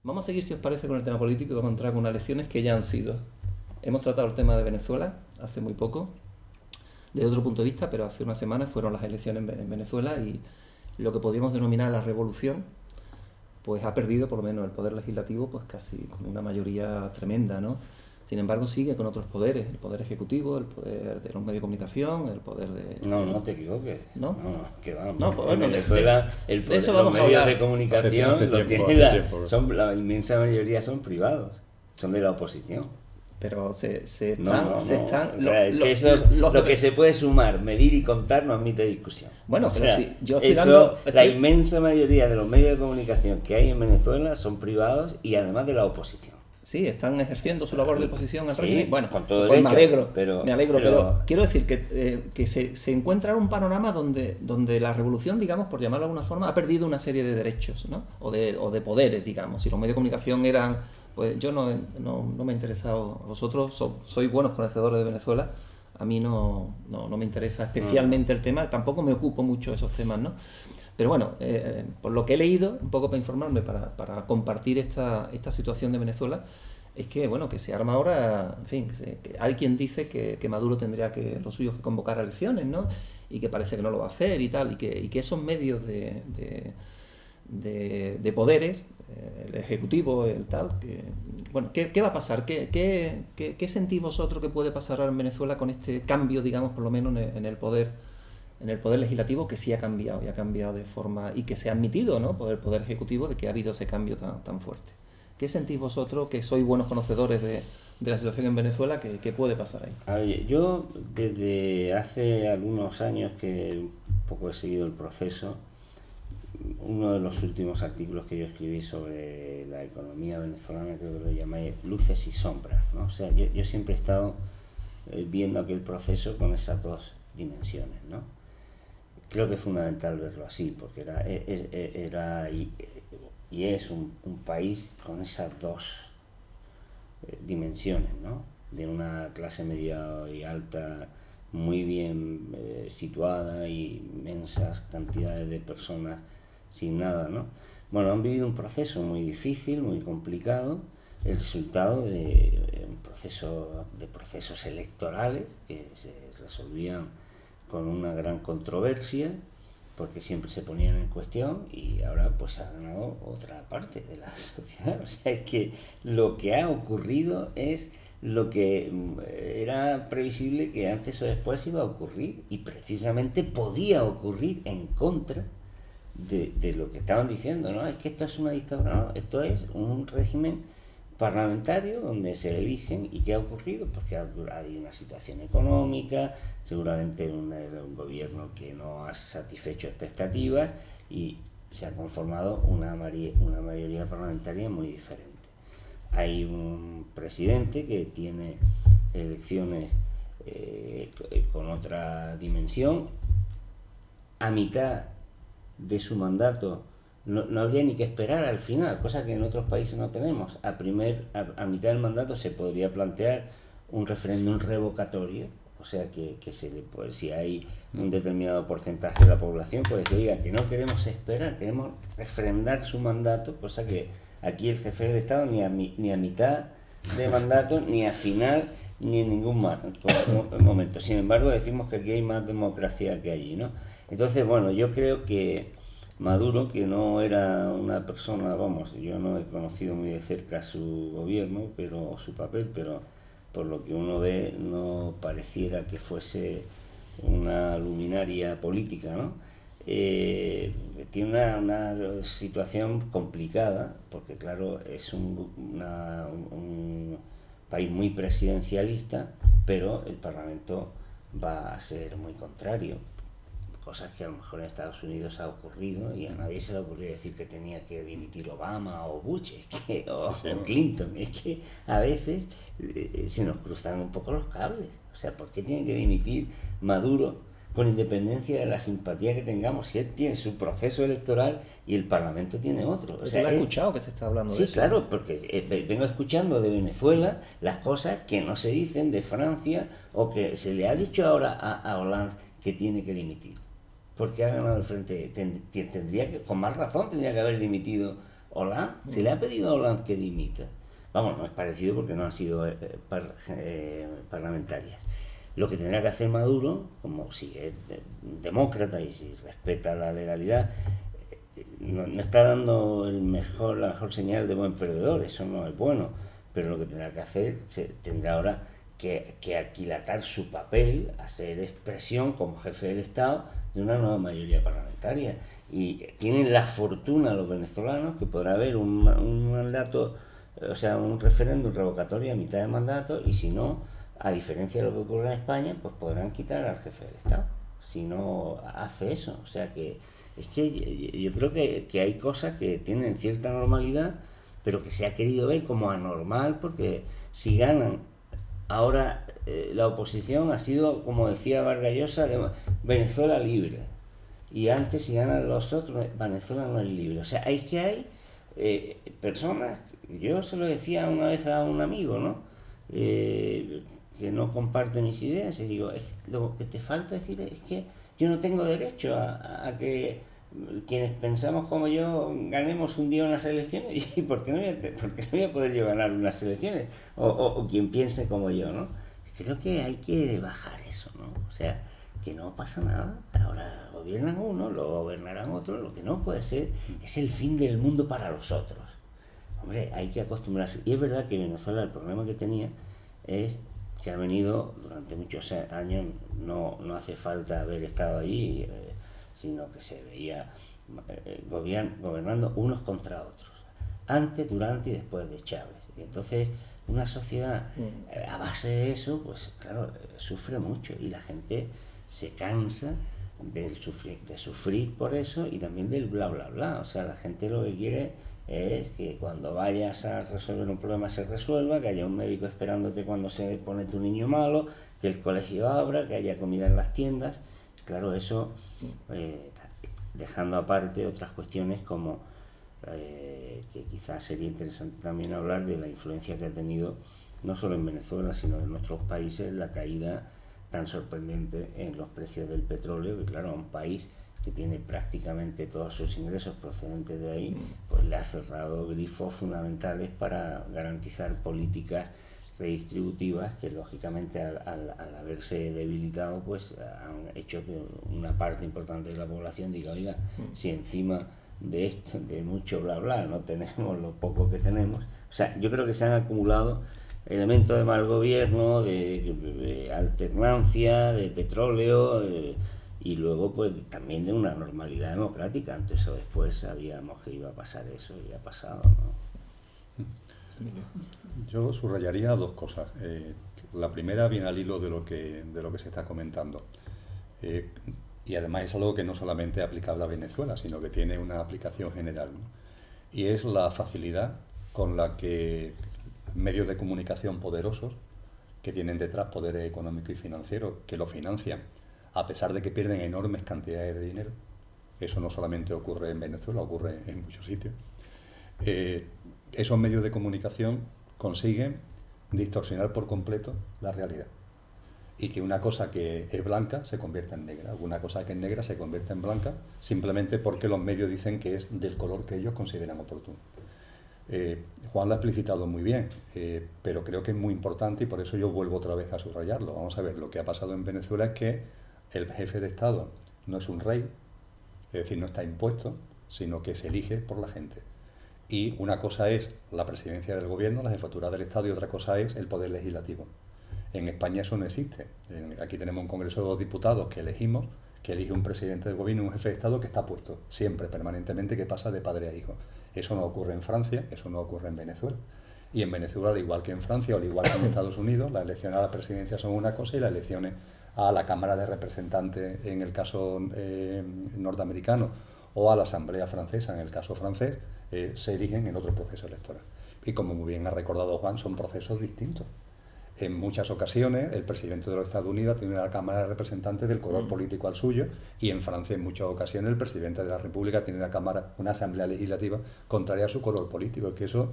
Vamos a seguir, si os parece, con el tema político y vamos a entrar con unas lecciones que ya han sido. Hemos tratado el tema de Venezuela hace muy poco, desde otro punto de vista, pero hace unas semanas fueron las elecciones en Venezuela y lo que podríamos denominar la revolución, pues ha perdido por lo menos el poder legislativo, pues casi con una mayoría tremenda, ¿no? Sin embargo, sigue con otros poderes, el poder ejecutivo, el poder de los medios de comunicación, el poder de... No, no te equivoques. ¿No? No, que va. No, pues En bueno, Venezuela el de poder, eso los vamos a medios hablar. de comunicación, Hace lo tiempo, tiene hace tiempo. la inmensa mayoría son privados, son de la oposición. Pero se están... No. Se están O sea, lo- que eso es los lo de- que se puede sumar, medir y contar no admite discusión. Bueno, O pero sea, sí, yo estoy eso, dando... la inmensa mayoría de los medios de comunicación que hay en Venezuela son privados y además de la oposición. Sí, están ejerciendo su labor de oposición al Sí, régimen. Bueno, con todo pues derecho, me alegro, pero- pero quiero decir que se encuentra un panorama donde la revolución, digamos, por llamarlo de alguna forma, ha perdido una serie de derechos, ¿no? O de poderes, digamos. Si los medios de comunicación eran... Pues yo no me he interesado... Vosotros sois buenos conocedores de Venezuela. A mí no me interesa especialmente el tema. Tampoco me ocupo mucho de esos temas, ¿no? Pero bueno, por lo que he leído, un poco para informarme, para compartir esta situación de Venezuela, es que, bueno, que se arma ahora, en fin, que hay quien dice que Maduro tendría que, lo suyo, que convocar a elecciones, ¿no? Y que parece que no lo va a hacer y tal, y que esos medios de poderes, el ejecutivo, el tal, que, bueno, ¿qué va a pasar? ¿Qué sentís vosotros que puede pasar ahora en Venezuela con este cambio, digamos, por lo menos en el poder legislativo, que sí ha cambiado y ha cambiado de forma, y que se ha admitido, ¿no?, por el poder ejecutivo, de que ha habido ese cambio tan fuerte? ¿Qué sentís vosotros, que sois buenos conocedores de la situación en Venezuela, que puede pasar ahí? A ver, yo desde hace algunos años que un poco he seguido el proceso, uno de los últimos artículos que yo escribí sobre la economía venezolana, creo que lo llamé Luces y Sombras, ¿no? O sea, yo siempre he estado viendo aquel proceso con esas dos dimensiones, ¿no? Creo que es fundamental verlo así, porque era y es un país con esas dos dimensiones, ¿no? De una clase media y alta muy bien situada y inmensas cantidades de personas sin nada, ¿no? Bueno, han vivido un proceso muy difícil, muy complicado, el resultado de procesos electorales que se resolvían con una gran controversia, porque siempre se ponían en cuestión, y ahora pues ha ganado otra parte de la sociedad. O sea, es que lo que ha ocurrido es lo que era previsible que antes o después iba a ocurrir, y precisamente podía ocurrir en contra de lo que estaban diciendo, ¿no? Es que esto es una dictadura, no, esto es un régimen parlamentario donde se eligen. ¿Y qué ha ocurrido? Pues que hay una situación económica, seguramente un gobierno que no ha satisfecho expectativas, y se ha conformado una mayoría parlamentaria muy diferente. Hay un presidente que tiene elecciones con otra dimensión. A mitad de su mandato no habría ni que esperar al final, cosa que en otros países no tenemos. A mitad del mandato se podría plantear un referéndum revocatorio, o sea que si hay un determinado porcentaje de la población, pues que diga que no queremos esperar, queremos refrendar su mandato, cosa que aquí el jefe del Estado ni a mitad de mandato, ni a final, ni en ningún momento. Sin embargo, decimos que aquí hay más democracia que allí, ¿no? Entonces, bueno, yo creo que Maduro, que no era una persona, vamos, yo no he conocido muy de cerca su gobierno, o su papel, pero por lo que uno ve no pareciera que fuese una luminaria política, ¿no? Tiene una situación complicada, porque claro, es un país muy presidencialista, pero el Parlamento va a ser muy contrario. Cosas que a lo mejor en Estados Unidos ha ocurrido, y a nadie se le ocurrió decir que tenía que dimitir Obama o Bush, o Clinton. Es que a veces se nos cruzan un poco los cables. O sea, ¿por qué tiene que dimitir Maduro, con independencia de la simpatía que tengamos, si él tiene su proceso electoral y el Parlamento tiene otro? O sea, ¿lo has escuchado que se está hablando de eso? Sí, claro, porque vengo escuchando de Venezuela las cosas que no se dicen de Francia, o que se le ha dicho ahora a Hollande que tiene que dimitir, porque ha ganado el frente. Tendría que, con más razón, tendría que haber dimitido Hollande, se le ha pedido a Hollande que dimita. Vamos, no es parecido porque no han sido parlamentarias. Lo que tendrá que hacer Maduro, como si es demócrata y si respeta la legalidad, no está dando la mejor señal de buen perdedor, eso no es bueno, pero lo que tendrá que hacer, tendrá ahora que aquilatar su papel, hacer expresión como jefe del Estado de una nueva mayoría parlamentaria. Y tienen la fortuna los venezolanos que podrá haber un mandato, o sea, un referéndum revocatorio a mitad de mandato, y si no, a diferencia de lo que ocurre en España, pues podrán quitar al jefe del Estado si no hace eso. O sea que es que yo creo que hay cosas que tienen cierta normalidad, pero que se ha querido ver como anormal, porque si ganan ahora, la oposición ha sido, como decía Vargas Llosa, de Venezuela libre, y antes si ganan los otros, Venezuela no es libre. O sea, hay personas, yo se lo decía una vez a un amigo, ¿no? Que no comparte mis ideas, y digo, lo que te falta decir es que yo no tengo derecho a que quienes pensamos como yo ganemos un día unas elecciones. ¿Y por qué no voy a poder yo ganar unas elecciones? O quien piense como yo, ¿no? Creo que hay que bajar eso, ¿no? O sea, que no pasa nada, ahora gobiernan uno, luego gobernarán otro, lo que no puede ser es el fin del mundo para los otros. Hombre, hay que acostumbrarse. Y es verdad que Venezuela, el problema que tenía es que ha venido durante muchos años, no hace falta haber estado allí, sino que se veía gobernando unos contra otros, antes, durante y después de Chávez. Y entonces una sociedad a base de eso, pues claro, sufre mucho, y la gente se cansa de sufrir por eso, y también del bla bla bla. O sea, la gente lo que quiere es que cuando vayas a resolver un problema se resuelva, que haya un médico esperándote cuando se pone tu niño malo, que el colegio abra, que haya comida en las tiendas. Claro, eso, dejando aparte otras cuestiones como que quizás sería interesante también hablar de la influencia que ha tenido no solo en Venezuela, sino en nuestros países, la caída tan sorprendente en los precios del petróleo, que claro, a un país que tiene prácticamente todos sus ingresos procedentes de ahí, pues le ha cerrado grifos fundamentales para garantizar políticas redistributivas que lógicamente al haberse debilitado, pues han hecho que una parte importante de la población diga, oiga, si encima de esto, de mucho bla bla, no tenemos lo poco que tenemos. O sea, yo creo que se han acumulado elementos de mal gobierno, de alternancia, de petróleo, y luego pues también de una normalidad democrática. Antes o después sabíamos que iba a pasar eso, y ha pasado, ¿no? Yo subrayaría dos cosas. La primera viene al hilo de lo que se está comentando. Y además es algo que no solamente es aplicable a Venezuela, sino que tiene una aplicación general, ¿no? Y es la facilidad con la que medios de comunicación poderosos, que tienen detrás poderes económicos y financieros, que lo financian, a pesar de que pierden enormes cantidades de dinero. Eso no solamente ocurre en Venezuela, ocurre en muchos sitios. Esos medios de comunicación consiguen distorsionar por completo la realidad, y que una cosa que es blanca se convierta en negra, una cosa que es negra se convierta en blanca, simplemente porque los medios dicen que es del color que ellos consideran oportuno. Juan lo ha explicitado muy bien, pero creo que es muy importante, y por eso yo vuelvo otra vez a subrayarlo. Vamos a ver, lo que ha pasado en Venezuela es que el jefe de Estado no es un rey, es decir, no está impuesto, sino que se elige por la gente. Y una cosa es la presidencia del gobierno, la jefatura del Estado, y otra cosa es el poder legislativo. En España eso no existe. Aquí tenemos un Congreso de 2 diputados que elegimos, que elige un presidente del gobierno y un jefe de Estado que está puesto siempre, permanentemente, que pasa de padre a hijo. Eso no ocurre en Francia, eso no ocurre en Venezuela. Y en Venezuela, al igual que en Francia o al igual que en Estados Unidos, las elecciones a la presidencia son una cosa y las elecciones a la Cámara de Representantes, en el caso norteamericano, o a la Asamblea Francesa, en el caso francés, se eligen en otro proceso electoral. Y como muy bien ha recordado Juan, son procesos distintos. En muchas ocasiones el presidente de los Estados Unidos tiene una Cámara de Representantes del color político al suyo, y en Francia en muchas ocasiones el presidente de la República tiene una asamblea legislativa contraria a su color político. Es que eso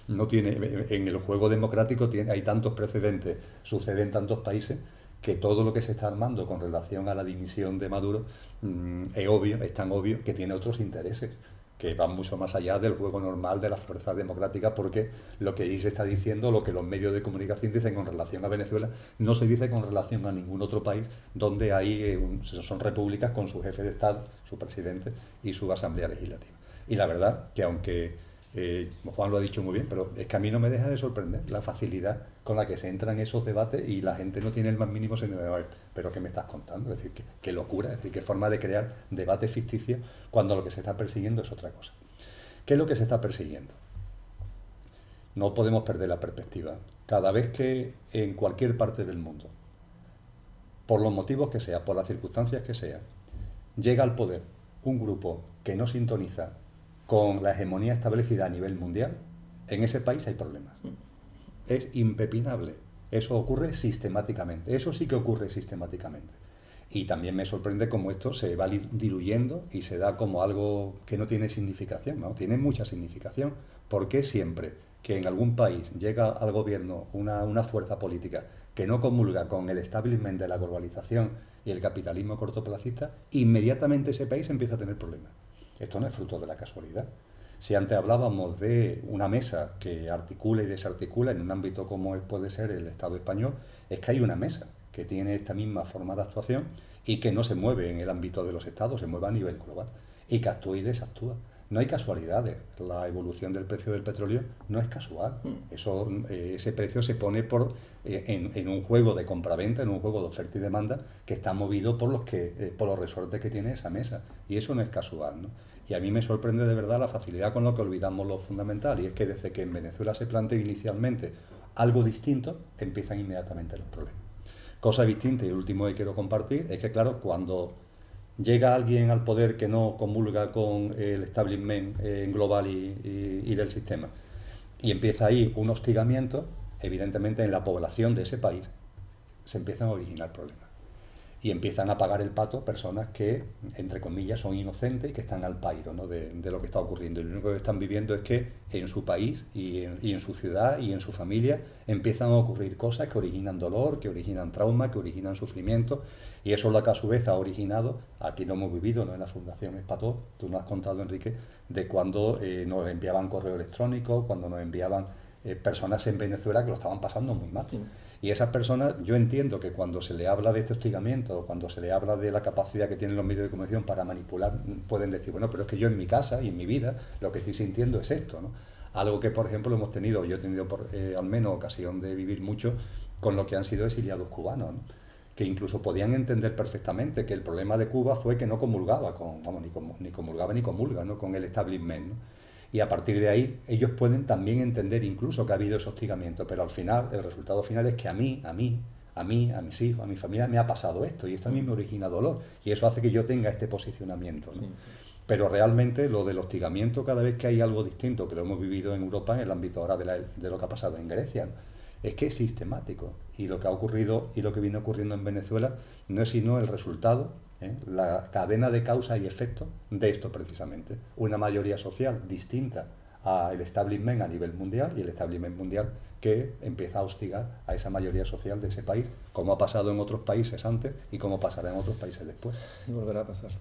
no tiene en el juego democrático hay tantos precedentes, sucede en tantos países, que todo lo que se está armando con relación a la dimisión de Maduro es tan obvio que tiene otros intereses que van mucho más allá del juego normal de las fuerzas democráticas, porque lo que ahí se está diciendo, lo que los medios de comunicación dicen con relación a Venezuela, no se dice con relación a ningún otro país donde hay son repúblicas con su jefe de Estado, su presidente y su asamblea legislativa. Y la verdad que aunque Juan lo ha dicho muy bien, pero es que a mí no me deja de sorprender la facilidad con la que se entra en esos debates y la gente no tiene el más mínimo sentido de, pero ¿qué me estás contando? Es decir, qué locura, es decir, qué forma de crear debates ficticios cuando lo que se está persiguiendo es otra cosa. ¿Qué es lo que se está persiguiendo? No podemos perder la perspectiva. Cada vez que en cualquier parte del mundo, por los motivos que sea, por las circunstancias que sean, llega al poder un grupo que no sintoniza con la hegemonía establecida a nivel mundial, en ese país hay problemas. Es impepinable. Eso ocurre sistemáticamente. Eso sí que ocurre sistemáticamente. Y también me sorprende cómo esto se va diluyendo y se da como algo que no tiene significación, ¿no? Tiene mucha significación. ¿Por qué siempre que en algún país llega al gobierno una fuerza política que no comulga con el establishment de la globalización y el capitalismo cortoplacista, inmediatamente ese país empieza a tener problemas? Esto no es fruto de la casualidad. Si antes hablábamos de una mesa que articula y desarticula en un ámbito como puede ser el Estado español, es que hay una mesa que tiene esta misma forma de actuación y que no se mueve en el ámbito de los estados, se mueve a nivel global y que actúa y desactúa. No hay casualidades. La evolución del precio del petróleo no es casual. Ese precio se pone en un juego de compraventa, en un juego de oferta y demanda que está movido por los resortes que tiene esa mesa. Y eso no es casual, ¿no? Y a mí me sorprende de verdad la facilidad con lo que olvidamos lo fundamental, y es que desde que en Venezuela se planteó inicialmente algo distinto, empiezan inmediatamente los problemas. Cosa distinta, y el último que quiero compartir, es que claro, cuando llega alguien al poder que no comulga con el establishment global y del sistema, y empieza ahí un hostigamiento, evidentemente en la población de ese país se empiezan a originar problemas. Y empiezan a pagar el pato personas que, entre comillas, son inocentes y que están al pairo, ¿no?, de lo que está ocurriendo. Y lo único que están viviendo es que en su país y en su ciudad y en su familia empiezan a ocurrir cosas que originan dolor, que originan trauma, que originan sufrimiento. Y eso es lo que a su vez ha originado, aquí lo hemos vivido, ¿no?, en la Fundación Espató, tú nos has contado, Enrique, de cuando nos enviaban correo electrónico, cuando nos enviaban personas en Venezuela que lo estaban pasando muy mal. Sí. Y esas personas, yo entiendo que cuando se le habla de este hostigamiento, cuando se le habla de la capacidad que tienen los medios de comunicación para manipular, pueden decir, bueno, pero es que yo en mi casa y en mi vida lo que estoy sintiendo es esto, ¿no? Algo que, por ejemplo, yo he tenido al menos ocasión de vivir mucho con lo que han sido exiliados cubanos, ¿no?, que incluso podían entender perfectamente que el problema de Cuba fue que no comulgaba ni comulga, ¿no?, con el establishment, ¿no? Y a partir de ahí ellos pueden también entender incluso que ha habido ese hostigamiento, pero al final, el resultado final es que a mí, a mis hijos, a mi familia me ha pasado esto, y esto a mí me origina dolor, y eso hace que yo tenga este posicionamiento, ¿no? Sí. Pero realmente lo del hostigamiento, cada vez que hay algo distinto, que lo hemos vivido en Europa, en el ámbito ahora de lo que ha pasado en Grecia, ¿no?, es que es sistemático, y lo que ha ocurrido y lo que viene ocurriendo en Venezuela no es sino el resultado, la cadena de causa y efecto de esto precisamente. Una mayoría social distinta al establishment a nivel mundial, y el establishment mundial que empieza a hostigar a esa mayoría social de ese país, como ha pasado en otros países antes y como pasará en otros países después. Y volverá a pasar.